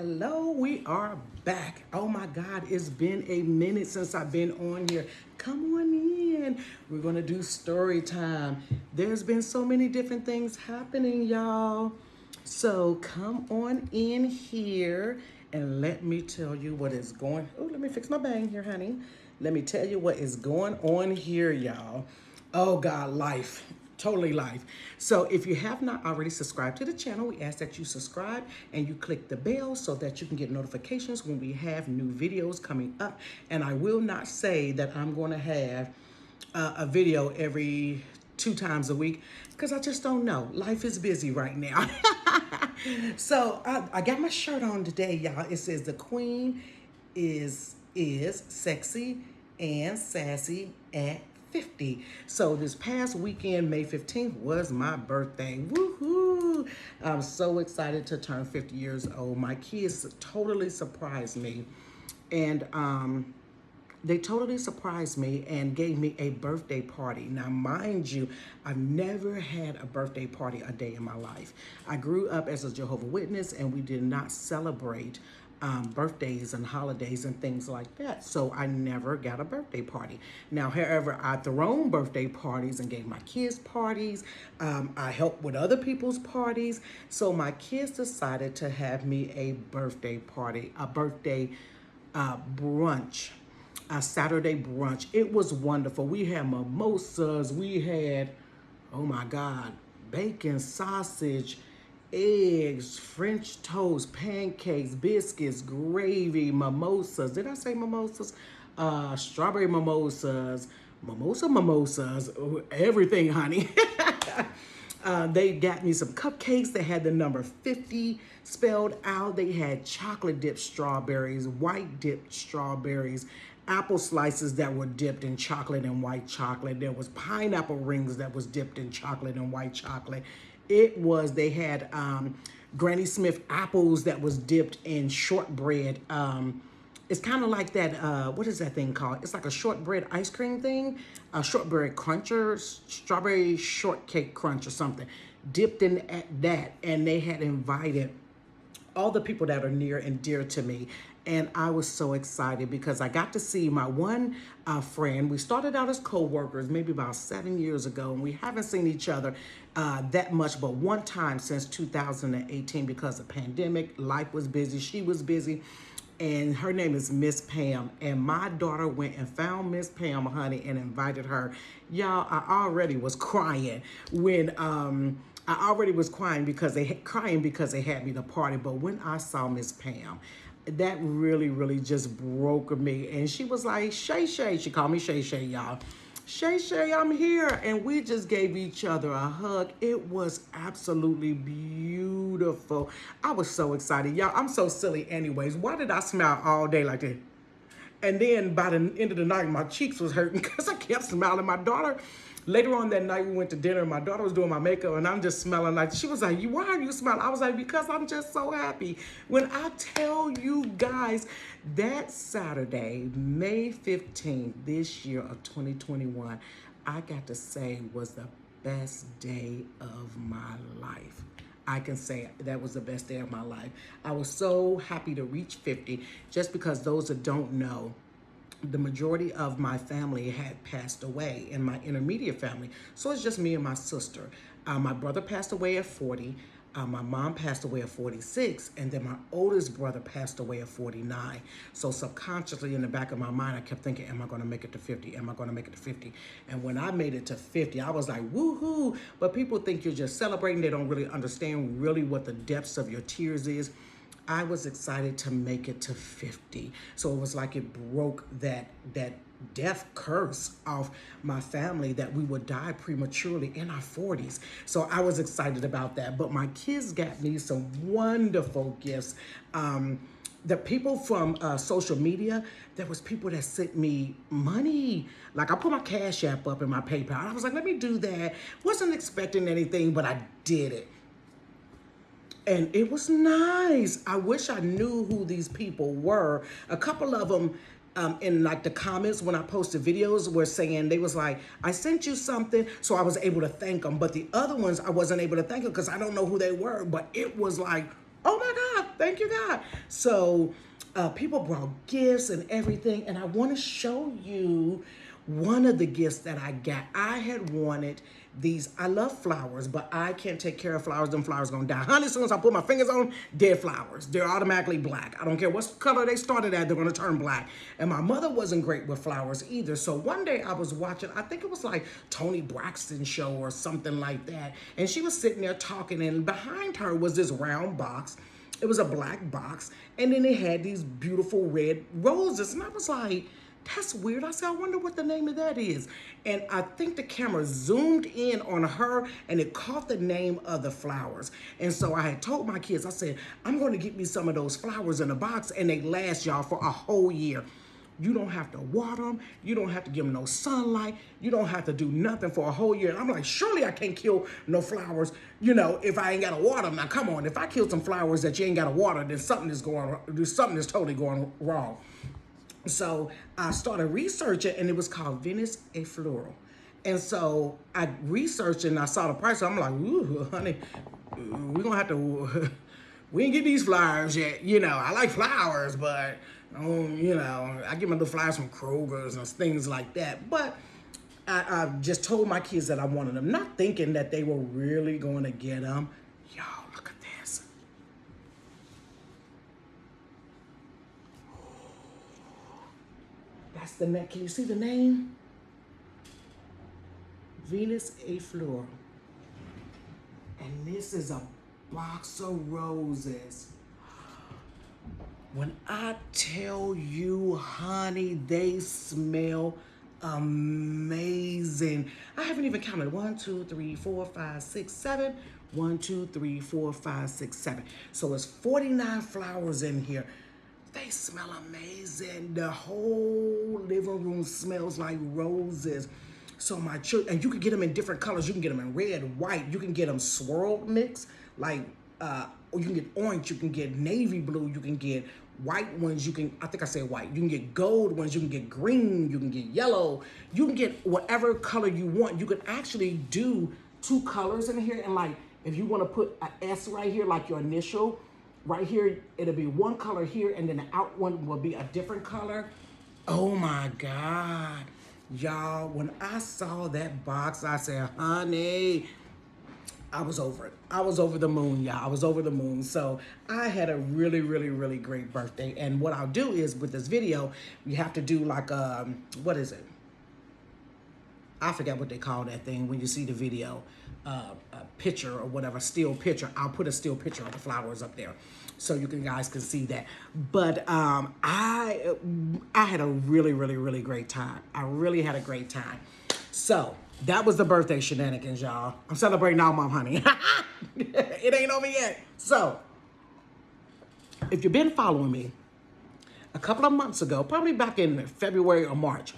Hello, we are back. Oh my God, it's been a minute since I've been on here. Come on in. We're going to do story time. There's been so many different things happening, y'all. So come on in here and let me tell you what is going. Oh, let me fix my bang here, honey. Let me tell you what is going on here, y'all. Oh God, life. Totally life. So if you have not already subscribed to the channel, we ask that you subscribe and you click the bell so that you can get notifications when we have new videos coming up. And I will not say that I'm going to have a video every 2 times a week because I just don't know. Life is busy right now. So I got my shirt on today, y'all. It says the queen is sexy and sassy at 50. So this past weekend, May 15th, was my birthday. Woohoo! I'm so excited to turn 50 years old. My kids totally surprised me. And they totally surprised me and gave me a birthday party. Now, mind you, I've never had a birthday party a day in my life. I grew up as a Jehovah's Witness and we did not celebrate birthdays and holidays and things like that. So I never got a birthday party. Now, however, I've thrown birthday parties and gave my kids parties. I helped with other people's parties. So my kids decided to have me a birthday party, a birthday brunch, a Saturday brunch. It was wonderful. We had mimosas. We had, oh my God, bacon, sausage, eggs, French toast, pancakes, biscuits, gravy, mimosas. Did I say mimosas? Strawberry mimosas, mimosas, everything, honey. They got me some cupcakes that had the number 50 spelled out. They had chocolate dipped strawberries, white dipped strawberries, apple slices that were dipped in chocolate and white chocolate. There was pineapple rings that was dipped in chocolate and white chocolate. They had Granny Smith apples that was dipped in shortbread. It's kind of like that, what is that thing called? It's like a shortbread ice cream thing, a shortbread cruncher, strawberry shortcake crunch or something, dipped in that. And they had invited all the people that are near and dear to me. And I was so excited because I got to see my one friend. We started out as co-workers maybe about 7 years ago, and we haven't seen each other that much, but one time since 2018 because of pandemic. Life was busy, she was busy, and her name is Miss Pam. And my daughter went and found Miss Pam, honey, and invited her. Y'all, I already was crying when because they had me to party. But when I saw Miss Pam, that really, really just broke me. And she was like, Shay Shay. She called me Shay Shay, y'all. Shay Shay, I'm here. And we just gave each other a hug. It was absolutely beautiful. I was so excited. Y'all, I'm so silly anyways. Why did I smile all day like that? And then by the end of the night, my cheeks was hurting because I kept smiling. My daughter, later on that night, we went to dinner. My daughter was doing my makeup, and I'm just smelling like, she was like, why are you smiling? I was like, because I'm just so happy. When I tell you guys, that Saturday, May 15th, this year of 2021, I got to say was the best day of my life. I can say that was the best day of my life. I was so happy to reach 50, just because those that don't know, the majority of my family had passed away in my intermediate family. So it's just me and my sister. My brother passed away at 40. My mom passed away at 46, and then my oldest brother passed away at 49. So subconsciously in the back of my mind, I kept thinking, am I going to make it to 50? Am I going to make it to 50? And when I made it to 50, I was like, woohoo. But people think you're just celebrating. They don't really understand really what the depths of your tears is. I was excited to make it to 50. So it was like it broke that death curse of my family that we would die prematurely in our 40s. So I was excited about that. But my kids got me some wonderful gifts. The people from social media, there was people that sent me money. Like I put my Cash App up in my PayPal. I was like, let me do that. Wasn't expecting anything, but I did it. And it was nice. I wish I knew who these people were. A couple of them in like the comments when I posted videos were saying, they was like, I sent you something, so I was able to thank them. But the other ones, I wasn't able to thank them because I don't know who they were. But it was like, oh my God, Thank you, God. So people brought gifts and everything, and I want to show you one of the gifts that I got. I had wanted these. I love flowers, but I can't take care of flowers. Them flowers gonna die. Honey, as soon as I put my fingers on, dead flowers. They're automatically black. I don't care what color they started at, they're gonna turn black. And my mother wasn't great with flowers either. So one day I was watching, I think it was like Tony Braxton show or something like that. And she was sitting there talking, and behind her was this round box. It was a black box, and then it had these beautiful red roses. And I was like, that's weird. I said, I wonder what the name of that is. And I think the camera zoomed in on her and it caught the name of the flowers. And so I had told my kids, I said, I'm going to get me some of those flowers in a box, and they last y'all for a whole year. You don't have to water them. You don't have to give them no sunlight. You don't have to do nothing for a whole year. And I'm like, surely I can't kill no flowers, if I ain't got to water them. Now, come on. If I kill some flowers that you ain't got to water, then something is totally going wrong. So I started researching, and it was called Venus a Floral. And so I researched and I saw the price. So I'm like, ooh, honey, we're going to have to, we ain't get these flowers yet. I like flowers, but, I get my little flowers from Kroger's and things like that. But I just told my kids that I wanted them, not thinking that they were really going to get them. Y'all, look at this. That's the name. Can you see the name? Venus a Floral. And this is a box of roses. When I tell you, honey, they smell amazing. I haven't even counted. 1, 2, 3, 4, 5, 6, 7. 1, 2, 3, 4, 5, 6, 7. So it's 49 flowers in here. They smell amazing. The whole living room smells like roses. So my children, and you can get them in different colors. You can get them in red, white. You can get them swirled mix, or you can get orange. You can get navy blue. You can get white ones. I think I said white. You can get gold ones. You can get green. You can get yellow. You can get whatever color you want. You can actually do 2 colors in here. And if you want to put an S right here, like your initial, right here, it'll be one color here, and then the out one will be a different color. Oh my God. Y'all, when I saw that box, I said, honey, I was over it. I was over the moon, y'all. I was over the moon. So I had a really, really, really great birthday. And what I'll do is, with this video, you have to do what is it? I forget what they call that thing when you see the video, a picture or whatever, still picture. I'll put a still picture of the flowers up there so you guys can see that. But I had a really, really, really great time. I really had a great time. So that was the birthday shenanigans, y'all. I'm celebrating all my honey. It ain't over yet. So if you've been following me, a couple of months ago, probably back in February or March,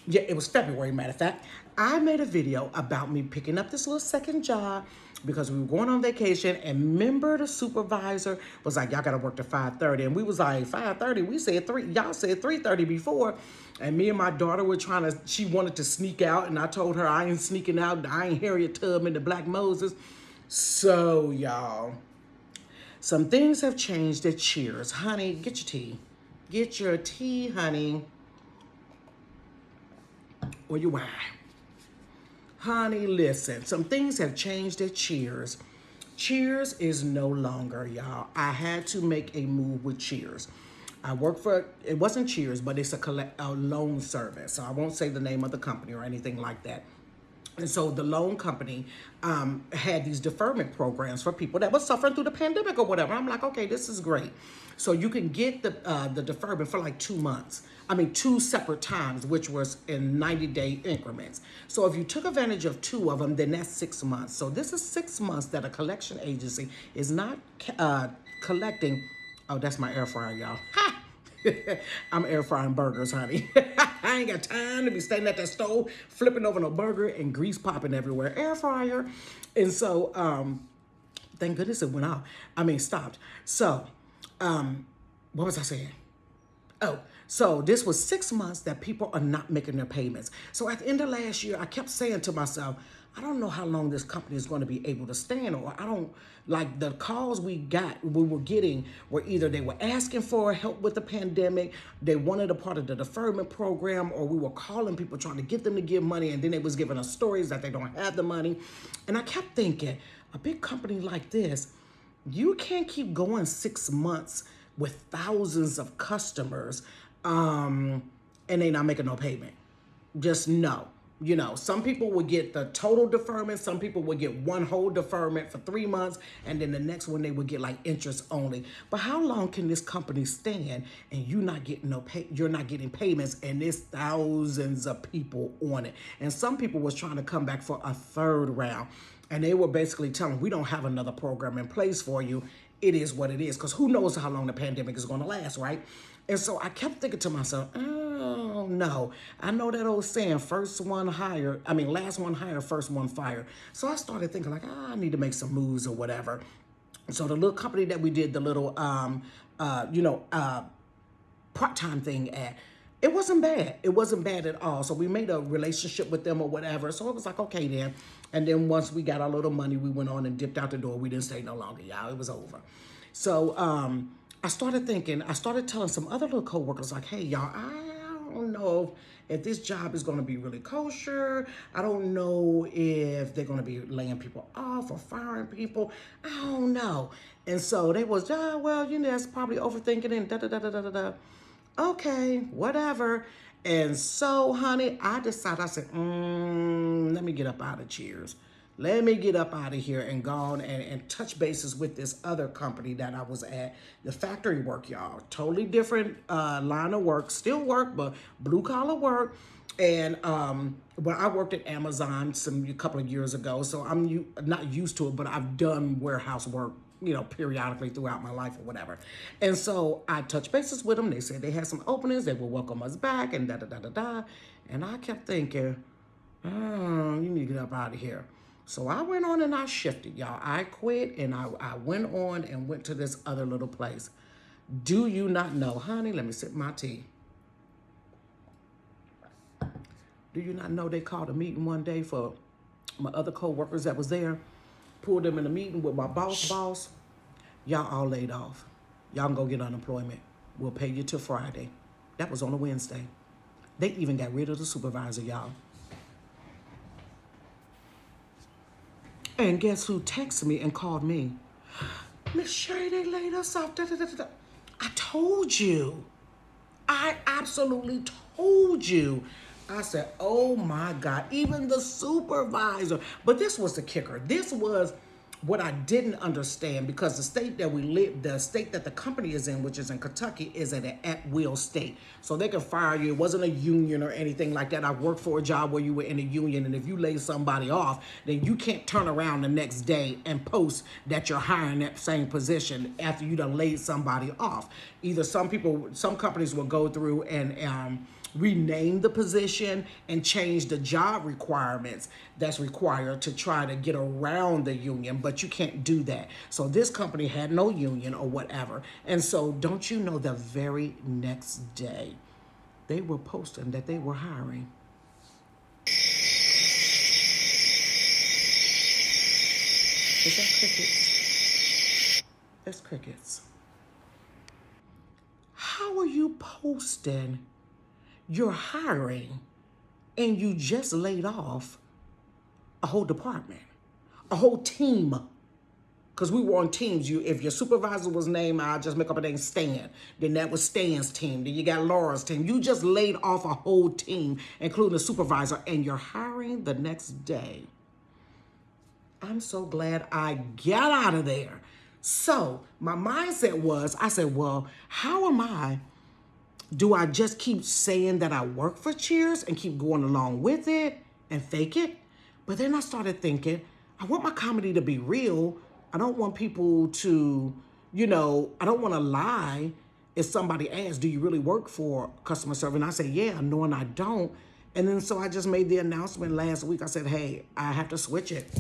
yeah, it was February, matter of fact, I made a video about me picking up this little second job because we were going on vacation, and remember the supervisor was like, y'all gotta work to 5:30. And we was like, 5:30? We said 3, y'all said 3:30 before. And me and my daughter were she wanted to sneak out, and I told her I ain't sneaking out. I ain't Harriet Tubman, the Black Moses. So y'all, some things have changed at Cheers. Honey, get your tea. Get your tea, honey. Or your wine. Honey, listen, some things have changed at Cheers. Cheers is no longer, y'all. I had to make a move with Cheers. I work for, it wasn't Cheers, but it's a loan service. So I won't say the name of the company or anything like that. And so the loan company had these deferment programs for people that were suffering through the pandemic or whatever. I'm like, okay, this is great. So you can get the deferment for 2 months. 2 separate times, which was in 90-day increments. So if you took advantage of 2 of them, then that's 6 months. So this is 6 months that a collection agency is not collecting. Oh, that's my air fryer, y'all. Ha! I'm air frying burgers, honey. I ain't got time to be standing at that stove, flipping over no burger and grease popping everywhere. Air fryer. And so, thank goodness it went off. Stopped. So, what was I saying? Oh, so this was 6 months that people are not making their payments. So at the end of last year, I kept saying to myself, I don't know how long this company is going to be able to stand, or I don't like the calls we were getting were either they were asking for help with the pandemic, they wanted a part of the deferment program, or we were calling people trying to get them to give money, and then they was giving us stories that they don't have the money. And I kept thinking, a big company like this, you can't keep going 6 months with thousands of customers, and they not making no payment. Just no. You know, some people would get the total deferment. Some people would get one whole deferment for 3 months, and then the next one they would get like interest only. But how long can this company stand and you not getting no pay? You're not getting payments, and there's thousands of people on it. And some people was trying to come back for a third round, and they were basically telling, we don't have another program in place for you. It is what it is, because who knows how long the pandemic is going to last, right? And so I kept thinking to myself, oh no, I know that old saying, last one hired, first one fired. So I started thinking like, I need to make some moves or whatever. So the little company that we did the little, part-time thing at, it wasn't bad. It wasn't bad at all. So we made a relationship with them or whatever. So it was like, okay then. And then once we got our little money, we went on and dipped out the door. We didn't stay no longer, y'all. It was over. So I started telling some other little coworkers like, hey, y'all, I don't know if this job is going to be really kosher. I don't know if they're going to be laying people off or firing people. I don't know. And so they was, that's probably overthinking and da-da-da-da-da-da. Okay, whatever. And so, honey, I said, let me get up out of Cheers. Let me get up out of here and go on and touch bases with this other company that I was at. The factory work, y'all. Totally different line of work. Still work, but blue collar work. And when I worked at Amazon a couple of years ago, so I'm not used to it, but I've done warehouse work, periodically throughout my life or whatever. And so I touched bases with them. They said they had some openings. They will welcome us back and da-da-da-da-da. And I kept thinking, you need to get up out of here. So I went on and I shifted, y'all. I quit and I went on and went to this other little place. Do you not know, honey? Let me sip my tea. Do you not know they called a meeting one day for my other co-workers that was there? Pulled them in a meeting with my boss. Y'all all laid off. Y'all can go get unemployment. We'll pay you till Friday. That was on a Wednesday. They even got rid of the supervisor, y'all. And guess who texted me and called me? Miss Sherry, they laid us off. Da, da, da, da. I told you. I absolutely told you. I said, oh my God, even the supervisor. But this was the kicker. This was what I didn't understand, because the state that we live, the state that the company is in, which is in Kentucky, is an at-will state. So they can fire you. It wasn't a union or anything like that. I worked for a job where you were in a union, and if you lay somebody off, then you can't turn around the next day and post that you're hiring that same position after you done laid somebody off. Either some companies will go through and rename the position and change the job requirements that's required to try to get around the union, but you can't do that. So this company had no union or whatever. And so don't you know, the very next day, they were posting that they were hiring. Is that crickets? That's crickets. How are you posting you're hiring and you just laid off a whole department, a whole team? Because we were on teams. If your supervisor was named, I'll just make up a name, Stan. Then that was Stan's team. Then you got Laura's team. You just laid off a whole team, including the supervisor, and you're hiring the next day. I'm so glad I got out of there. So my mindset was, I said, well, how am I? Do I just keep saying that I work for Cheers and keep going along with it and fake it? But then I started thinking, I want my comedy to be real. I don't want people to, I don't want to lie. If somebody asks, do you really work for customer service? And I say, yeah, knowing I don't. And then so I just made the announcement last week. I said, hey, I have to switch it.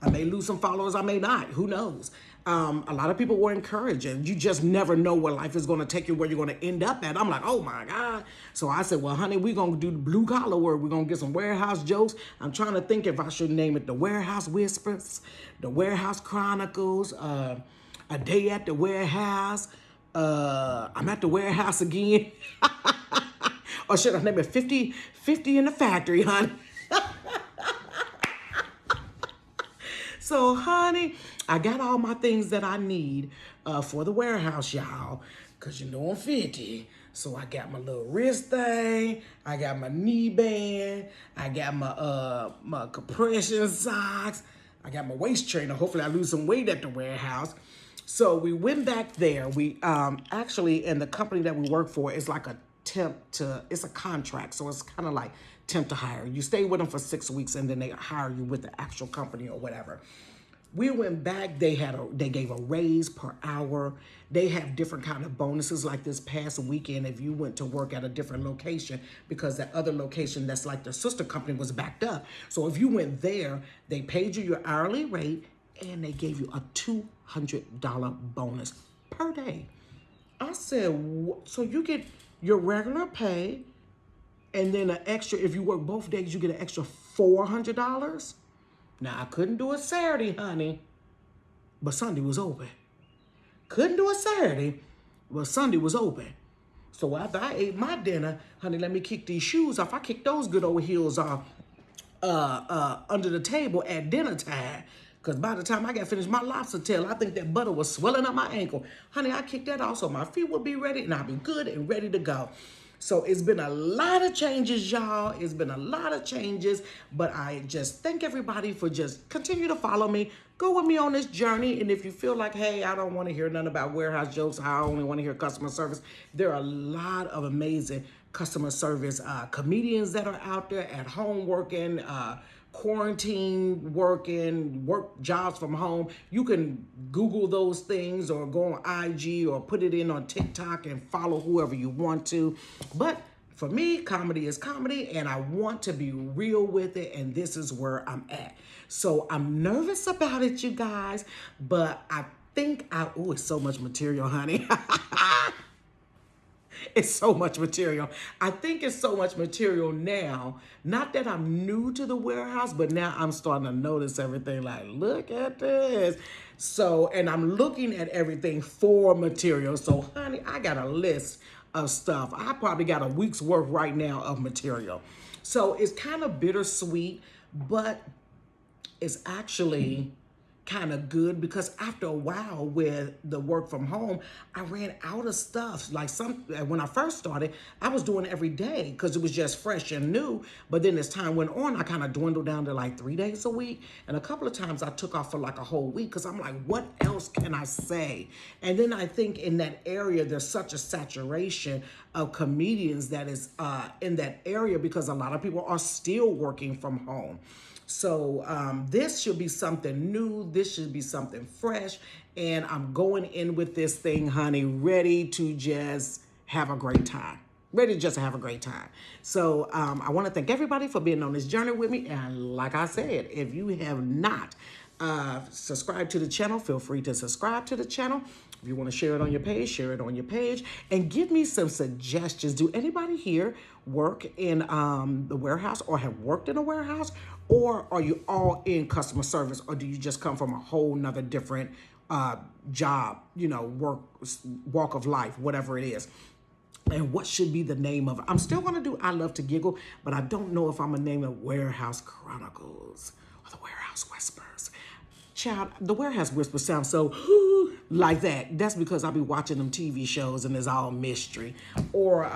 I may lose some followers, I may not, who knows? A lot of people were encouraging. You just never know where life is going to take you, where you're going to end up at. I'm like, oh my God. So I said, well, honey, we're going to do the blue collar work. We're going to get some warehouse jokes. I'm trying to think if I should name it the Warehouse Whispers, the Warehouse Chronicles, a day at the warehouse. I'm at the warehouse again. Or should I name it 50 in the factory, honey? So, honey, I got all my things that I need for the warehouse, y'all. Because you know I'm 50. So I got my little wrist thing. I got my knee band. I got my compression socks. I got my waist trainer. Hopefully I lose some weight at the warehouse. So we went back there. We actually, in the company that we work for, is like it's a contract. So it's kind of like temp to hire. You stay with them for 6 weeks and then they hire you with the actual company or whatever. We went back, they gave a raise per hour. They have different kind of bonuses. Like this past weekend, if you went to work at a different location, because that other location that's like their sister company was backed up. So if you went there, they paid you your hourly rate and they gave you a $200 bonus per day. I said, so you get your regular pay and then an extra, if you work both days, you get an extra $400. Now, I couldn't do a Saturday, honey, but Sunday was open. Couldn't do a Saturday, but Sunday was open. So after I ate my dinner, honey, let me kick these shoes off. I kicked those good old heels off under the table at dinner time. Because by the time I got finished my lobster tail, I think that butter was swelling up my ankle. Honey, I kicked that off so my feet will be ready and I'll be good and ready to go. So it's been a lot of changes, y'all. It's been a lot of changes, but I just thank everybody for just continue to follow me. Go with me on this journey. And if you feel like, hey, I don't want to hear nothing about warehouse jokes, I only want to hear customer service, there are a lot of amazing customer service comedians that are out there at home working, quarantine working, work jobs from home. You can Google those things or go on IG or put it in on TikTok and follow whoever you want to. But for me, comedy is comedy and I want to be real with it, and this is where I'm at. So I'm nervous about it, you guys, but I think it's so much material, honey. It's so much material. I think it's so much material now. Not that I'm new to the warehouse, but now I'm starting to notice everything like, look at this. So, and I'm looking at everything for material. So, honey, I got a list of stuff. I probably got a week's worth right now of material. So it's kind of bittersweet, but it's actually kind of good because after a while with the work from home, I ran out of stuff. Like when I first started, I was doing it every day because it was just fresh and new. But then as time went on, I kind of dwindled down to like 3 days a week. And a couple of times I took off for like a whole week because I'm like, what else can I say? And then I think in that area, there's such a saturation of comedians that is in that area because a lot of people are still working from home. So this should be something new. This should be something fresh. And I'm going in with this thing, honey, ready to just have a great time. Ready to just have a great time. So I want to thank everybody for being on this journey with me. And like I said, if you have not subscribed to the channel, feel free to subscribe to the channel. If you want to share it on your page, share it on your page. And give me some suggestions. Do anybody here work in the warehouse or have worked in a warehouse? Or are you all in customer service? Or do you just come from a whole nother different job, walk of life, whatever it is? And what should be the name of it? I'm still going to do I Love to Giggle, but I don't know if I'm going to name it Warehouse Chronicles or the Warehouse Whispers. Child, the Warehouse Whispers sound so like that. That's because I'll be watching them TV shows and it's all mystery. Or,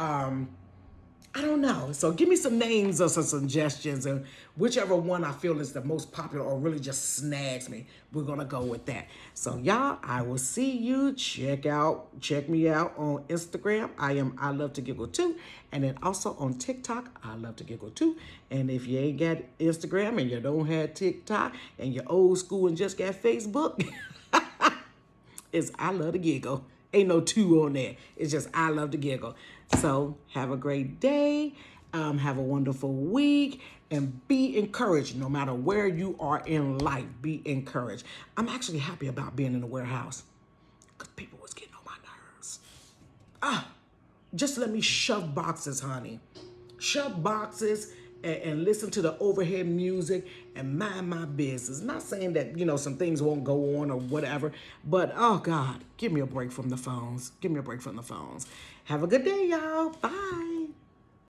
I don't know. So give me some names or some suggestions, and whichever one I feel is the most popular or really just snags me, we're going to go with that. So y'all, I will see you. Check me out on Instagram. I Love to Giggle too. And then also on TikTok, I Love to Giggle too. And if you ain't got Instagram and you don't have TikTok and you're old school and just got Facebook, it's I Love to Giggle. Ain't no two on there. It's just I Love to Giggle. So have a great day. Have a wonderful week. and be encouraged no matter where you are in life. Be encouraged. I'm actually happy about being in the warehouse because people was getting on my nerves. Just let me shove boxes, honey. Shove boxes and listen to the overhead music and mind my business. Not saying that, some things won't go on or whatever, but oh God, give me a break from the phones. Give me a break from the phones. Have a good day, y'all. Bye.